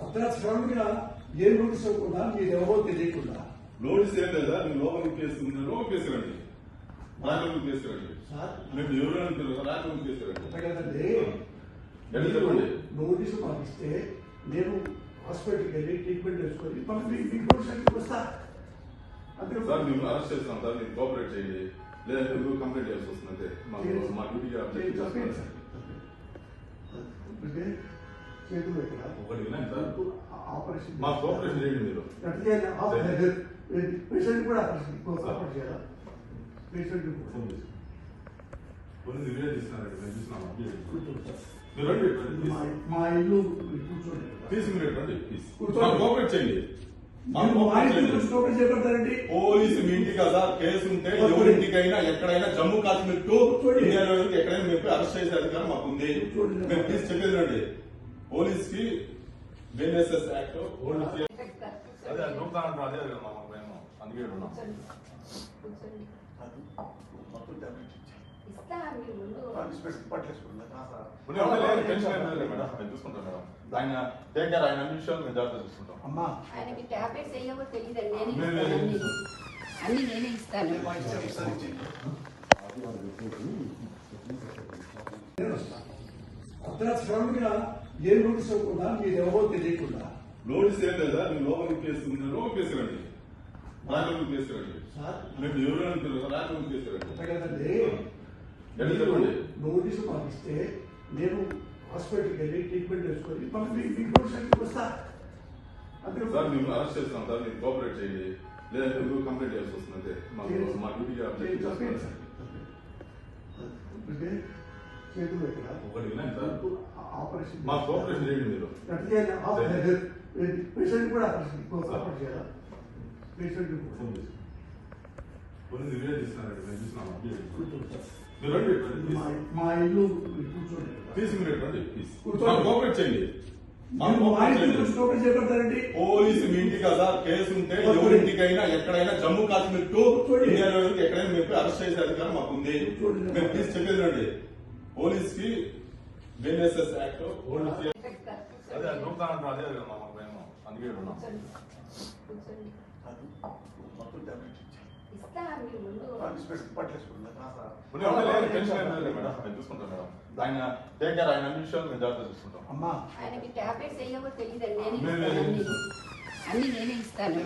అర్ధరాత్రి సడన్గా ఏం నోటీస్ అవ్వకుండా మీరు ఎవరో తెలియకుండా నోటీస్ ఏం లేదా మీరు లోపలికి కేసురండి రాజలోకి కేసురండి మేము ఎవరు అంటారు రాజలోకి కేసురండి కదండి. చెప్పండి. నోటీసు పంపిస్తే నేను హాస్పిటల్కి వెళ్ళి ట్రీట్మెంట్ చేసుకొని మీకు నోటీస్ వస్తా అంతే సార్ మేము అరెస్ట్ చేస్తాం సార్ మీరు కోఆపరేట్ చేయండి లేదంటే మీరు కంప్లైంట్ చేయాల్సి వస్తుంది అంతే మా డ్యూటీ చేతులు ఇక్కడ ఒకటి వినండి సార్ ఆపరేషన్ మా కోఆపరేషన్ చేయండి మీరు పేషెంట్ కూడా ఆపరేషన్ కోఆపరేట్ చేయాలా పేషెంట్ పోలీసు రిలీజ్ చేస్తున్నారండి మేము చూస్తున్నాము కూర్చోండి. మీరు రండి మా ఇల్లు కూర్చోండి తీసుకుని రండి ప్లీజ్ కూర్చోండి. కోఆపరేట్ చేయండి చేపడతారండి. పోలీసు మీ ఇంటి కదా కేసు ఉంటే ఎవరింటికైనా ఎక్కడైనా జమ్మూ కాశ్మీర్ టు ఇండియాలో ఎక్కడైనా మేము అరెస్ట్ చేసే అధికారం మాకు ఉంది. మేము ప్లీజ్ చెప్పేది రండి పోలీస్ కి బిఎన్ఎస్ఎస్ యాక్ట్ అదే నూతన అదే మేము అందుకే ఉన్నాం. చూసుకుంటాం మేడం ఆయన టేక్ కేర్ ఆయన అన్ని విషయాలు మేము జాగ్రత్త చూసుకుంటాం. అమ్మా ఆయనకి టాబ్లెట్స్ వేయవో తెలియదండి అన్ని నేనే ఇస్తాను. అర్ధరాత్రి సడన్గా ఏం నోటీస్ అవ్వకుండా మీరు ఎవరో తెలియకుండా నోటీస్ ఏం లేదా మీరు లోపలికి కేసురండి రాజలోకి కేసురండి మేము ఎవరు అంటారు రాజలోకి కేసురండి కదండి. చెప్పండి. నోటీసు పంపిస్తే నేను హాస్పిటల్కి వెళ్ళి ట్రీట్మెంట్ చేసుకొని మీకు నోటీస్ వస్తా అంతే సార్ మేము అరెస్ట్ చేస్తాం సార్ మీరు కోఆపరేట్ చేయండి లేదంటే మీరు కంప్లైంట్ చేయాల్సి వస్తుంది అంతే మా డ్యూటీ చేతులు ఇక్కడ ఒకటి వినండి సార్ ఆపరేషన్ మా కోఆపరేషన్ చేయండి మీరు పేషెంట్ కూడా ఆపరేషన్ కోఆపరేట్ చేయాలా పేషెంట్ పోలీసు రిలీజ్ చేస్తున్నారండి మేము చూస్తున్నాము కూర్చోండి. మీరు రండి మా ఇల్లు కూర్చోండి. తీసుకుని రండి ప్లీజ్ కూర్చోండి. కోఆపరేట్ చేయండి చేపడతారండి. పోలీసు మీ ఇంటి కదా కేసు ఉంటే ఎవరింటికైనా ఎక్కడైనా జమ్మూ కాశ్మీర్ టు ఇండియాలో ఎక్కడైనా మేము అరెస్ట్ చేసే అధికారం మాకు ఉంది. మేము ప్లీజ్ చెప్పేది రండి పోలీస్ కి బిఎన్ఎస్ఎస్ యాక్ట్ అదే నూతన అదే మేము అందుకే ఉన్నాం. చూసుకుంటాం మేడం ఆయన టేక్ కేర్ ఆయన అన్ని విషయాలు మేము జాగ్రత్త చూసుకుంటాం. అమ్మా ఆయనకి టాబ్లెట్స్ వేయవో తెలియదండి అన్ని నేనే ఇస్తాను.